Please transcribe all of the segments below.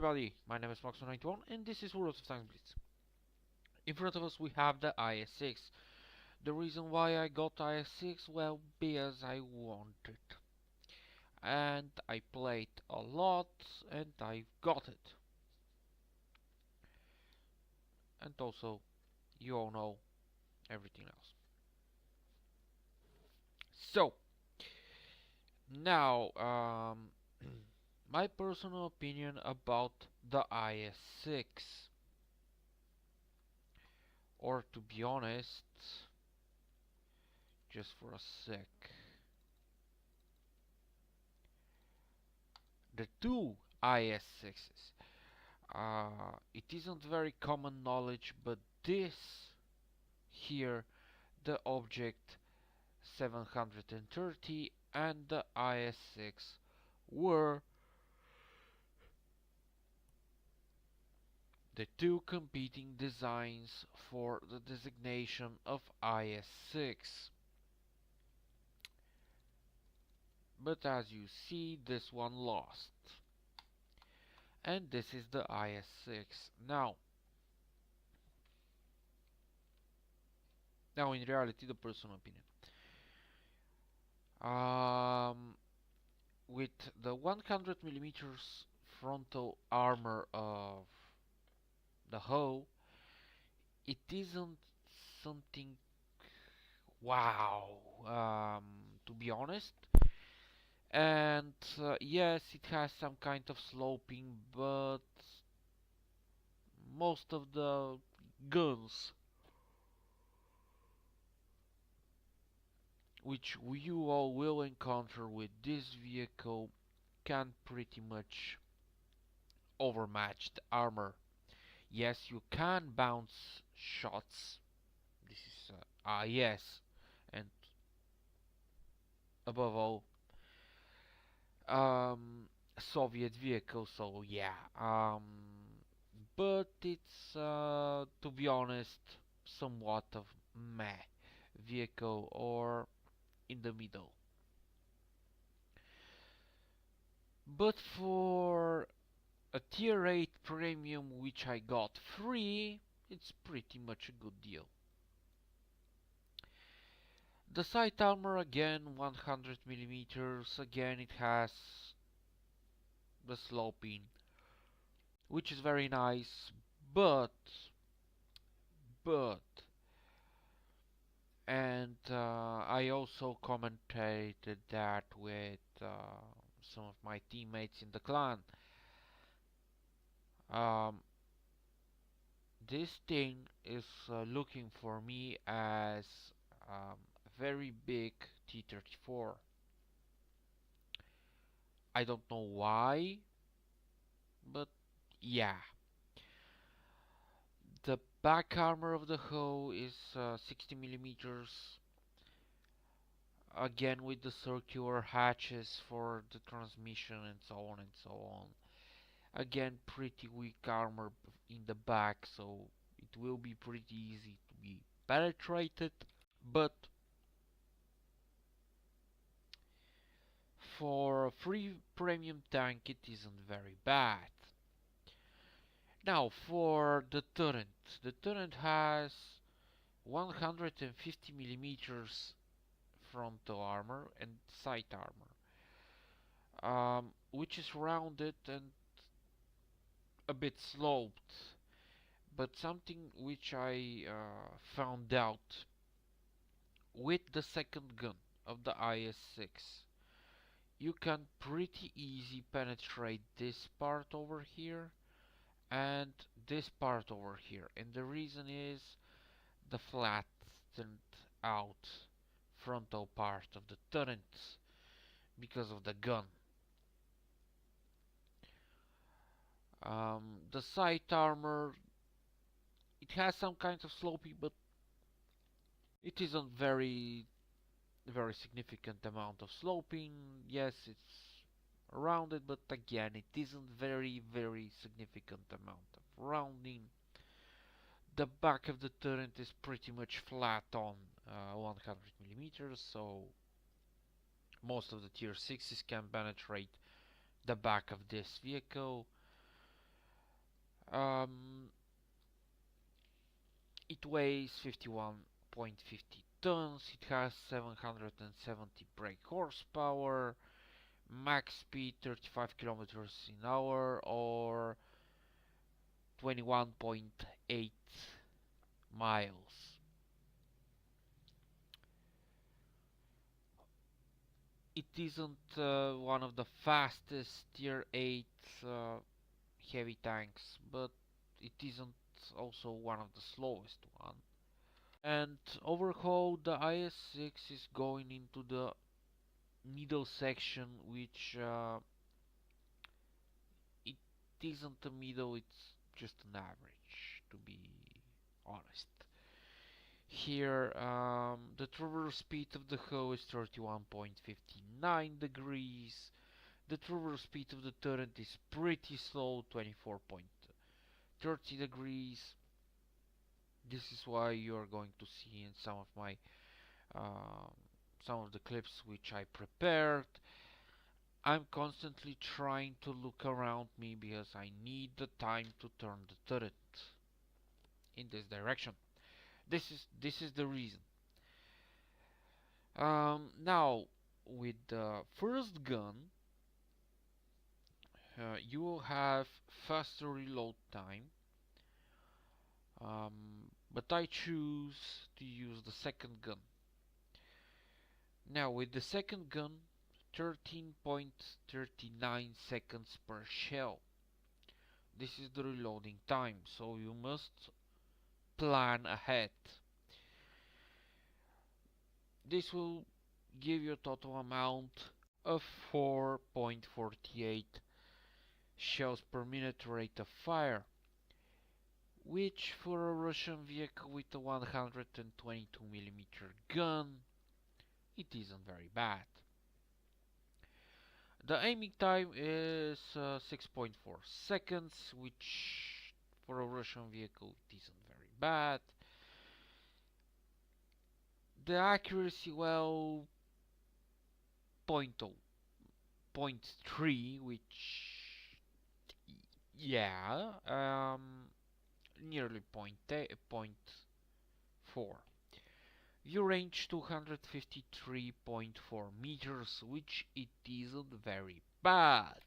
everybody, my name is Max91 and this is World of Tanks Blitz. In front of us we have the IS6. The reason why I got IS6, well, because I wanted. And I played a lot and I got it. And also, you all know everything else. So, now, my personal opinion about the IS6. Or to be honest, just for a sec. The two IS6s. It isn't very common knowledge, but this here, the Object 730 and the IS6 were the two competing designs for the designation of IS6. But as you see, this one lost. And this is the IS6. Now in reality, the personal opinion. With the 100 millimeters frontal armor of the hull, it isn't something wow, to be honest. And yes, it has some kind of sloping, but most of the guns which you all will encounter with this vehicle can pretty much overmatch the armor. Yes, you can bounce shots. This is yes, and above all, Soviet vehicle. So yeah, but it's to be honest, somewhat of meh vehicle or in the middle. But for a tier 8 premium which I got free, it's pretty much a good deal. The sight armor again 100 millimeters, again it has the sloping, which is very nice, but and I also commentated that with some of my teammates in the clan. This thing is looking for me as a very big T-34. I don't know why, but yeah. The back armor of the hull is 60 millimeters, again with the circular hatches for the transmission and so on and so on. Again, pretty weak armor in the back, so it will be pretty easy to be penetrated, but for a free premium tank it isn't very bad. Now for the turret has 150 millimeters frontal armor and sight armor, which is rounded and a bit sloped, but something which I found out with the second gun of the IS6, you can pretty easy penetrate this part over here and this part over here, and the reason is the flattened out frontal part of the turret because of the gun. The sight armor, it has some kind of sloping, but it isn't very significant amount of sloping. Yes, it's rounded, but again it isn't very significant amount of rounding. The back of the turret is pretty much flat on 100 millimeters, so most of the tier 6s can penetrate the back of this vehicle. Um, it weighs 51.50 tons. It has 770 brake horsepower, max speed 35 kilometers an hour or 21.8 miles. It isn't one of the fastest Tier 8 heavy tanks, but it isn't also one of the slowest one. And overhaul the IS6 is going into the middle section, which it isn't a middle, it's just an average, to be honest. Here, the traverse speed of the hull is 31.59 degrees. The traverse speed of the turret is pretty slow, 24.30 degrees. This is why you're going to see in um, some of the clips which I prepared. I'm constantly trying to look around me because I need the time to turn the turret in this direction. This is the reason. Now with the first gun, you will have faster reload time, but I choose to use the second gun. Now with the second gun, 13.39 seconds per shell. This is the reloading time, so you must plan ahead. This will give you a total amount of 4.48 shells per minute rate of fire, which for a Russian vehicle with a 122mm gun, it isn't very bad. The aiming time is 6.4 seconds, which for a Russian vehicle it isn't very bad. The accuracy, well, 0.0, 0.3, which, yeah, nearly 0.4. View range 253.4 meters, which it isn't very bad.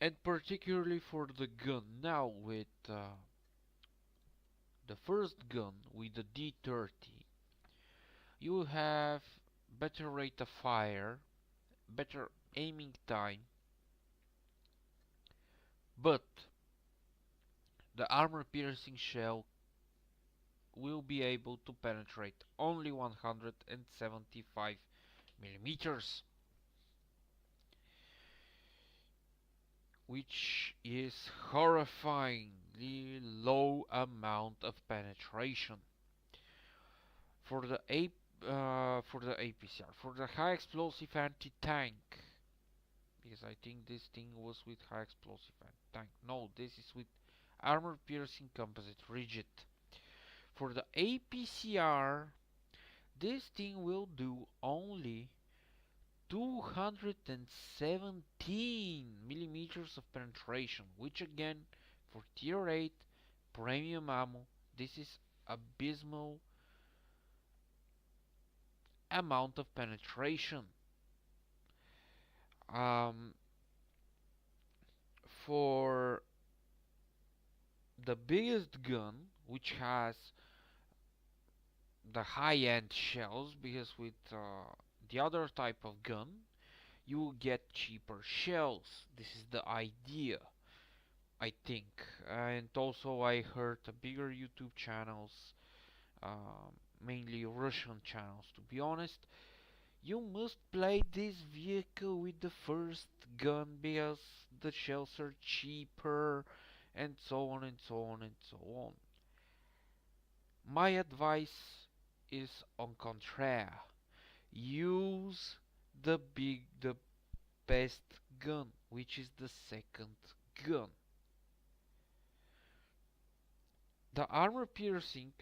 And particularly for the gun. Now with the first gun, with the D30, you have better rate of fire, better aiming time, but the armor piercing shell will be able to penetrate only 175 millimeters, which is horrifyingly low amount of penetration for the APCR, for the high explosive anti-tank. Because I think this thing was with high explosive anti-tank. No, this is with armor piercing composite rigid. For the APCR, this thing will do only 217 millimeters of penetration, which again, for tier 8 premium ammo, this is abysmal amount of penetration. For the biggest gun, which has the high-end shells, because with the other type of gun you will get cheaper shells. This is the idea, I think. And also I heard the bigger YouTube channels, mainly Russian channels to be honest, you must play this vehicle with the first gun because the shells are cheaper, and so on and so on and so on. My advice is on contraire. Use the best gun, which is the second gun. The armor piercing,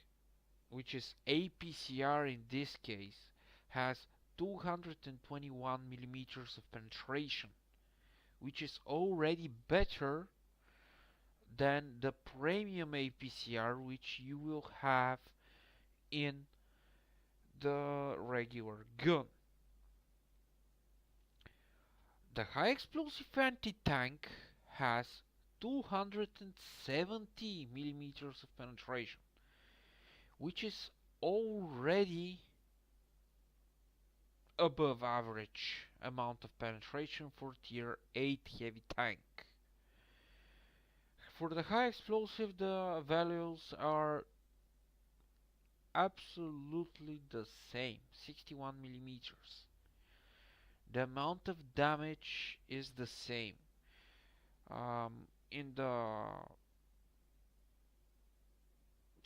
which is APCR in this case, has 221 millimeters of penetration, which is already better than the premium APCR which you will have in the regular gun. The high explosive anti-tank has 270 millimeters of penetration, which is already above average amount of penetration for tier 8 heavy tank. For the high explosive, the values are absolutely the same, 61 millimeters. The amount of damage is the same. In the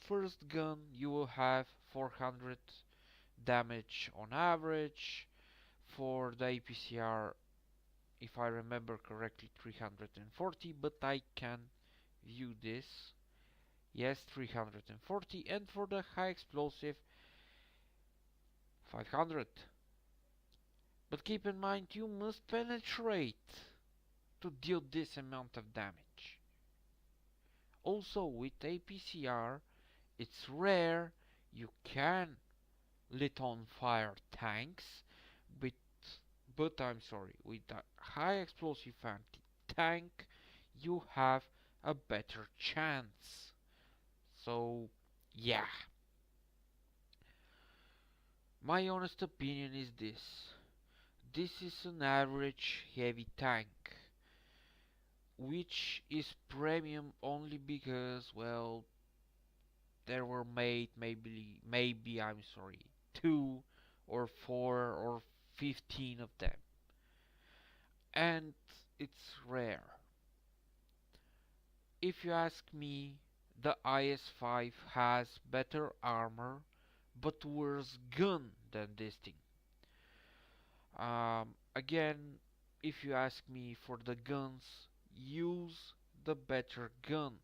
first gun, you will have 400 damage on average. For the APCR, if I remember correctly, 340, but I can view this. Yes, 340, and for the high explosive, 500. But keep in mind, you must penetrate to deal this amount of damage. Also, with APCR, it's rare you can lit on fire tanks, but I'm sorry, with the high explosive anti-tank, you have a better chance. So, yeah. My honest opinion is this. This is an average heavy tank, which is premium only because, well, there were made maybe I'm sorry, 2 or 4 or 15 of them. And it's rare. If you ask me, the IS-5 has better armor but worse gun than this thing. Again, if you ask me for the guns, use the better gun.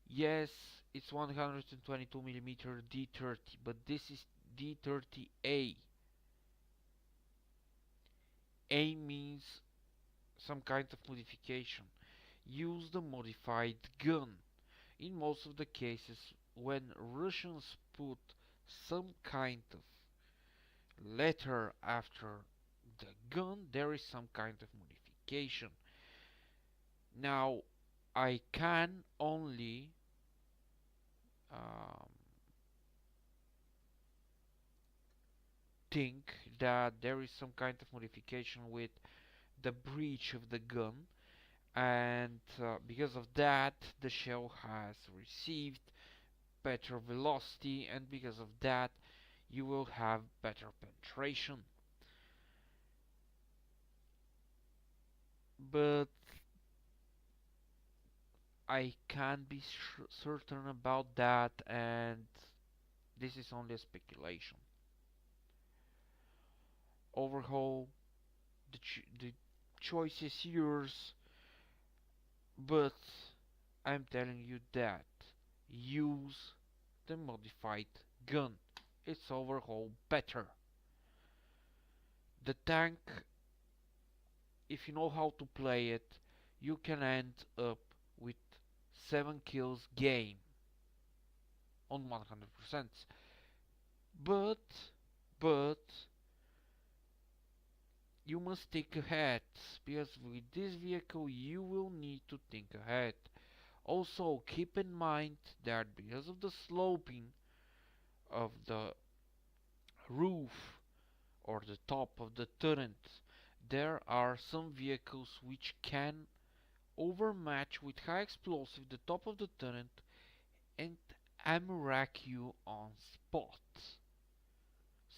Yes, it's 122mm D30, but this is D30A. A means some kind of modification. Use the modified gun. In most of the cases, when Russians put some kind of letter after the gun, there is some kind of modification. Now, I can only think that there is some kind of modification with the breech of the gun, and because of that the shell has received better velocity, and because of that you will have better penetration. But I can't be certain about that, and this is only a speculation. Overall, the choice is yours, but I'm telling you that use the modified gun. It's overall better. The tank, if you know how to play it, you can end up with 7 kills game on 100%. But you must think ahead, because with this vehicle you will need to think ahead. Also keep in mind that because of the sloping of the roof or the top of the turret, there are some vehicles which can overmatch with high explosive the top of the turret and amrack you on spot.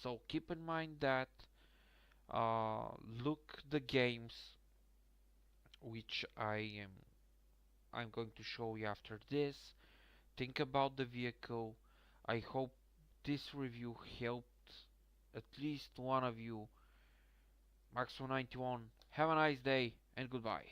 So keep in mind that. Look the games which I'm going to show you after this. Think about the vehicle. I hope this review helped at least one of you. Max191, have a nice day and goodbye.